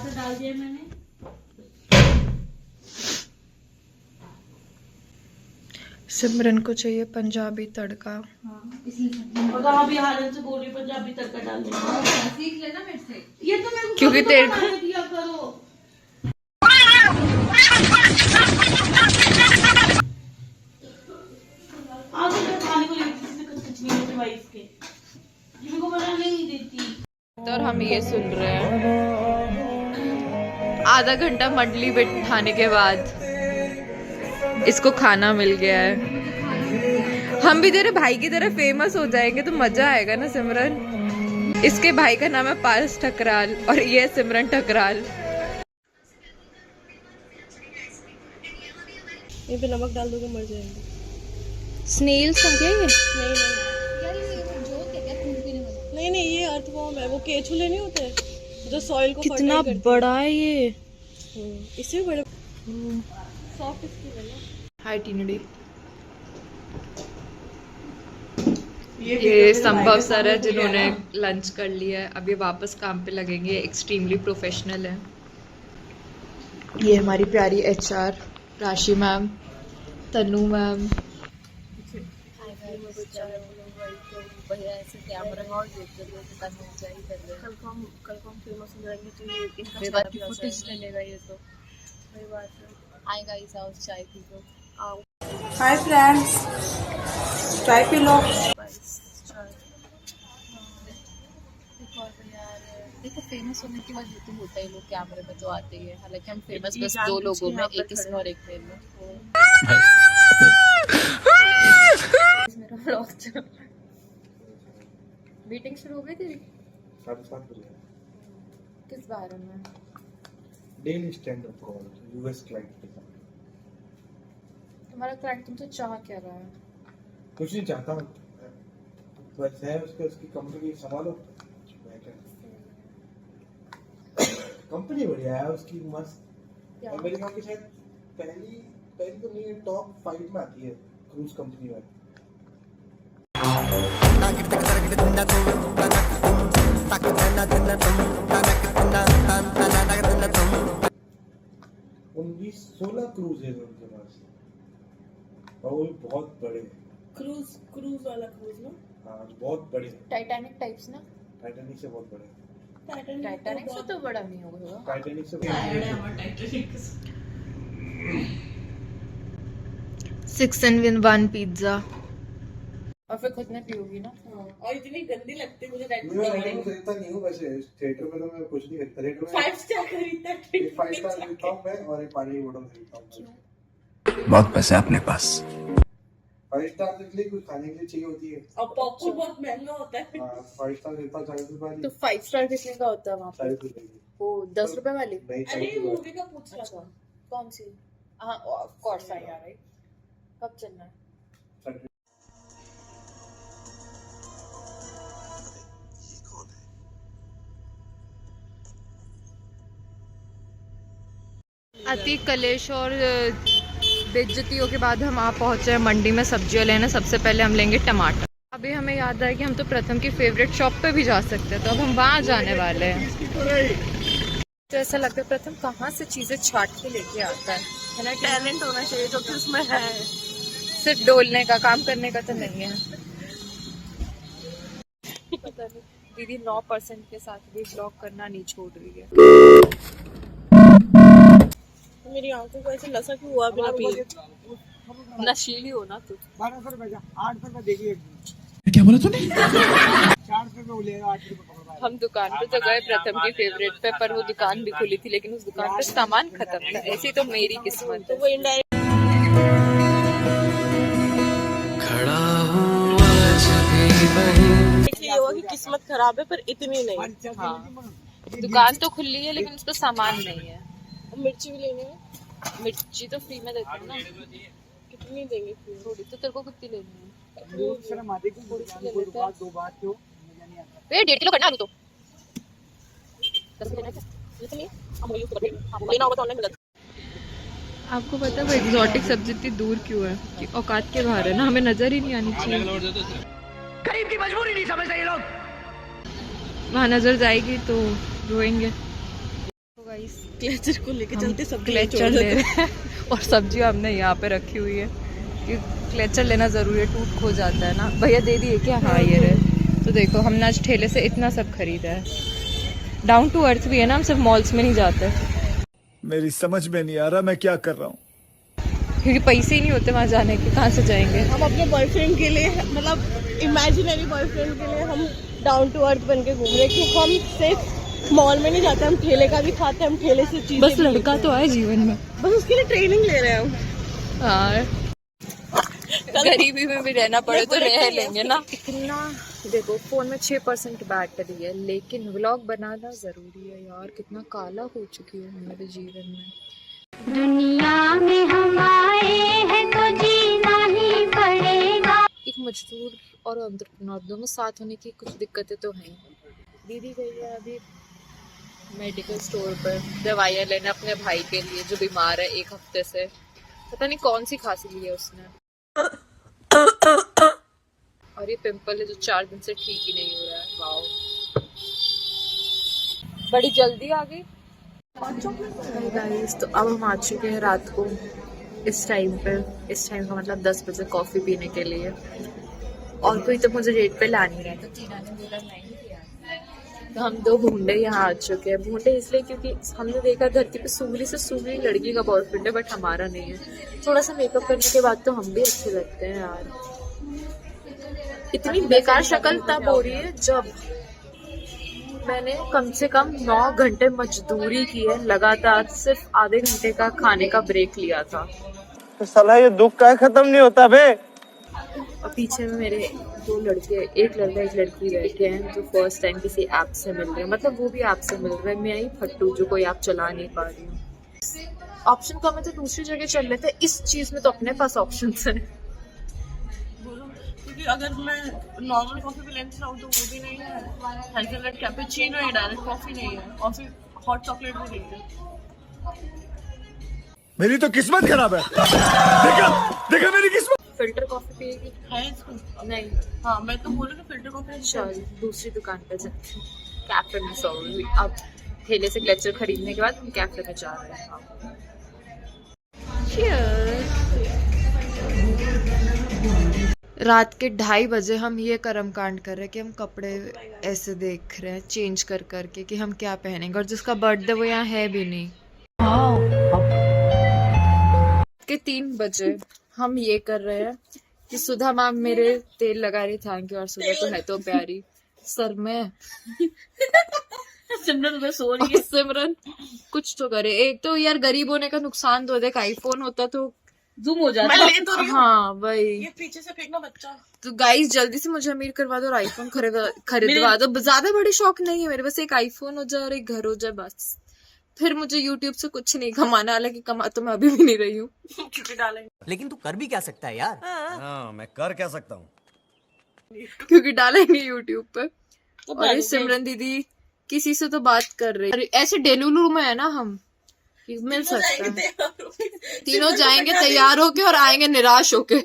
टमाटर डाल दिया मैंने। सिमरन को चाहिए पंजाबी तड़का। हाँ, इसलिए और अभी हालन से बोल रही पंजाबी तड़का डाल देना। सीख लेना मेरे से। ये तो मेरे को क्योंकि तेरे को दिया करो। आज मैं खाने को लेती थी कुछ नहीं मेरे वाइफ के, ये मेरे को बनाने नहीं देती। और हम ये सुन रहे हैं आधा घंटा मंडली बिठाने के बाद इसको खाना मिल गया है। हम भी तेरे भाई की तरह फेमस हो जाएंगे तो मजा आएगा ना सिमरन। इसके भाई का नाम है पारस ठकराल और ये है सिमरन ठकराल। ये पे नमक डाल दोगे मर जाएंगे। स्नेल्स हो गए नहीं नहीं, ये अर्थवॉर्म है, वो केचुले नहीं होते जो सॉइल को कितना बड़ा है ये। इससे भी बड़े सॉफ्ट स्किन है ना। हाय टीनडी। ये संभव सर है जिन्होंने लंच कर लिया है, अब ये वापस काम पे लगेंगे। एक्सट्रीमली प्रोफेशनल है। ये हमारी प्यारी एचआर राशि मैम, तनु मैम। कल को हम फेमस हो जाएंगे तो ये इनका फुटेज ले लेगा ये तो। वही बात है। हाय गाइस, आओ चाय पी लो। आओ। हाय फ्रेंड्स, चाय पी लो। देखो फेमस होने के बाद ये तो होता ही, लोग कैमरे में तो आते ही है। हालांकि हम फेमस बस दो लोगों में, एक इसमें और एक में। मेरा व्लॉग चल। मीटिंग शुरू हो गई तेरी? 7:30 बजे। किस बारे में? Daily stand up call US client के साथ। तुम्हारा क्लाइंट तुमसे चाह क्या रहा है? कुछ नहीं चाहता हूँ, बस है उसकी कंपनी संभालो। कंपनी बढ़िया है उसकी, मस्त। अमेरिका की शायद पहली तो नहीं, टॉप 5 में आती है क्रूज कंपनी में। उन्नीस 16 क्रूज है उनके पास और वो बहुत बड़े। क्रूज वाला क्रूज ना? हाँ बहुत बड़े। टाइटैनिक टाइप्स ना? टाइटैनिक से बहुत बड़े। टाइटैनिक से तो बड़ा नहीं होगा। टाइटैनिक से 6 in 1 पिज्जा। और फिर खुद ने पियोगी ना? और इतनी गंदी लगती है मुझे। मैं खरीदता नहीं हूँ वैसे, थिएटर में तो मैं कुछ नहीं खरीदता। थिएटर में 5 स्टार खरीदता है, 5 स्टार खरीदता हूँ मैं, और एक पानी की बोतल खरीदता हूँ। बहुत पैसे अपने पास। 5 स्टार के लिए कुछ खाने के लिए चाहिए होती है। और पॉपकॉर्न बहुत महंगा होता है। हाँ 5 स्टार खरीदता हूँ 40 रुपए तो 5 स्टार कितने का होता है वहाँ पे? 40 रुपए की। वो 10 रुपए वाली? नहीं अरे 40 मूवी का पूछ रहा था। कौन सी? हाँ ऑफ कोर्स आई आ रही। कब चलना है? अति कलेश और बेइज्जतियों के बाद हम आप पहुंचे हैं मंडी में सब्जियां लेने। सबसे पहले हम लेंगे टमाटर। अभी हमें याद आया कि हम तो प्रथम की फेवरेट शॉप पे भी जा सकते हैं, तो अब हम वहाँ जाने वाले हैं। तो ऐसा लगता है प्रथम कहाँ से चीजें छाट के लेके आता है ना? टैलेंट होना चाहिए जो कि उसमें है। सिर्फ डोलने का, काम करने का तो नहीं है। दीदी 9% के साथ भी ब्लॉग करना नहीं छोड़ रही है। मेरी आंखों को ऐसे लसा क्यों हुआ बिना पी? नशीली हो ना तू। 1200 रुपए का 8 रुपए देखिए। क्या बोला तूने? 4 रुपए में लेगा 8 रुपए पकड़वा। हम दुकान पे तो गए प्रथम की फेवरेट पे, पर वो दुकान भी खुली थी लेकिन उस दुकान पे सामान खत्म था। ऐसी तो मेरी किस्मत है। वो इनडायरेक्ट ये हुआ कि किस्मत खराब है, पर इतनी नहीं। हाँ दुकान तो खुली है लेकिन उस पर सामान नहीं है। मिर्ची भी लेनी है। मिर्ची तो फ्री में देते हैं ना। कितनी देंगे? थोड़ी तो। तेरे को कितनी लेनी है? शर्म आती है कोई बात दो बात क्यों मजा नहीं आता। 1.5 किलो करना आलू तो 10 लेना है। इतनी हम वही तो लेना होगा तो ऑनलाइन मिल जाता है। आपको पता है वो एग्जॉटिक सब्जी इतनी दूर क्यों है? कि औकात के बाहर है ना, हमें नजर ही नहीं आनी चाहिए। गरीब की मजबूरी नहीं समझते ये लोग। वहाँ नजर जाएगी तो रोएंगे। गाइस क्लेचर को लेके चलते सब क्लेचर ले रहे हैं और सब्जी हमने यहाँ पे रखी हुई है कि क्लेचर लेना ज़रूरी है, टूट खो जाता है ना। भैया दे दिए क्या? हाँ ये रहे। तो देखो हमने आज ठेले से इतना सब खरीदा है। डाउन टू अर्थ भी है ना, हम सिर्फ मॉल्स में नहीं जाते मेरी समझ में नहीं आ रहा मैं क्या कर रहा हूँ। क्योंकि पैसे ही नहीं होते वहाँ जाने के, कहाँ से जाएंगे। हम अपने बॉयफ्रेंड के लिए, मतलब इमेजिनरी बॉयफ्रेंड के लिए हम डाउन टू अर्थ बन के घूम रहे हैं कि हम सिर्फ मॉल में नहीं जाते, हम ठेले का भी खाते हैं, हम ठेले से चीजें बस लड़का तो आए जीवन में, बस उसके लिए ट्रेनिंग ले रहे हैं हम। हाँ गरीबी में भी रहना पड़े तो रह लेंगे ना। इतना देखो फोन में 6% बैटरी है, लेकिन व्लॉग बनाना जरूरी है यार। कितना काला हो चुकी हूँ मेरे जीवन में। दुनिया में हम आए हैं तो जीना ही पड़ेगा। एक मजदूर और एंटरप्रेन्योर दोनों साथ होने की कुछ दिक्कतें तो हैं। दीदी गई है अभी मेडिकल स्टोर पर दवाइयाँ लेने अपने भाई के लिए जो बीमार है 1 हफ्ते से। पता नहीं कौन सी खांसी ली है उसने। और ये पिंपल है जो 4 दिन से ठीक ही नहीं हो रहा है। वाओ बड़ी जल्दी आ गई गाइस। तो अब हम आ चुके हैं रात को इस टाइम पर। इस टाइम का मतलब 10 बजे कॉफी पीने के लिए। और कोई तो मुझे रेट पे ला नहीं रहा था, टीना ने बोला नहीं दिया। तो हम 2 भूंडे यहाँ आ चुके हैं। भूंडे इसलिए क्योंकि हमने देखा धरती पे सुगली से सुगली लड़की का बॉयफ्रेंड है, बट हमारा नहीं है। थोड़ा सा मेकअप करने के बाद तो हम भी अच्छे लगते हैं यार। इतनी बेकार शक्ल तब हो रही है जब मैंने कम से कम 9 घंटे मजदूरी की है लगातार, सिर्फ आधे घंटे का खाने का ब्रेक लिया था। तो साला ये दुख का खत्म नहीं होता बे। और पीछे में मेरे 2 लड़के, एक लड़का एक लड़की बैठे हैं जो फर्स्ट टाइम किसी ऐप से मिल रहे हैं। मतलब वो भी ऐप से मिल रहे हैं, मैं ही फट्टू जो कोई ऐप चला नहीं पा रही हूँ। ऑप्शन कम है तो दूसरी जगह चल लेते हैं। इस चीज में तो अपने पास ऑप्शन है। क्योंकि अगर मैं नॉर्मल कॉफी भी लेना चाहूँ तो वो भी नहीं है, हेज़लनट कैपेचिनो है, डायरेक्ट कॉफी नहीं है, और फिर हॉट चॉकलेट भी नहीं है। मेरी तो किस्मत खराब है। देखा मेरी किस्मत। फिल्टर कॉफी पिएगी? है इसको? नहीं। हाँ मैं तो बोल रही हूँ फिल्टर कॉफी। चल दूसरी दुकान पे जाते हैं, कैफे में। सॉरी अब ठेले से क्लेचर खरीदने के बाद हम कैफे में जा रहे हैं। रात के 2:30 बजे हम ये कर्म कांड कर रहे हैं कि हम कपड़े ऐसे देख रहे हैं चेंज कर करके कि हम क्या पहनेंगे। और जिसका बर्थडे वो यहाँ है भी नहीं। के 3 बजे हम ये कर रहे हैं कि सुधा मैम मेरे तेल लगा रही, थैंक यू। और सुधा तो है तो प्यारी। सर में सिमरन में सो रही है। सिमरन कुछ तो करे। एक तो यार गरीब होने का नुकसान तो देख, आईफोन होता तो जूम हो जाता। मैं ले तो रही हूँ। हाँ वही। ये पीछे से फेंकना बच्चा। तो गाइस जल्दी से मुझे अमीर करवा दो और आईफोन खरीदवा दो। ज्यादा बड़ी शौक नहीं है मेरे, बस एक आईफोन हो जाए और एक घर हो जाए बस। फिर मुझे यूट्यूब से कुछ नहीं कमाना, हालांकि कमा तो मैं अभी भी नहीं रही हूँ। लेकिन तू कर भी क्या सकता है यार। हाँ, मैं कर क्या सकता हूँ क्योंकि डालेंगे यूट्यूब पे। और सिमरन दीदी किसी से तो बात कर रही है। ऐसे डेलुलू में है ना हम, मिल सकता है। तीनों जाएंगे तैयार होके और आएंगे निराश होके।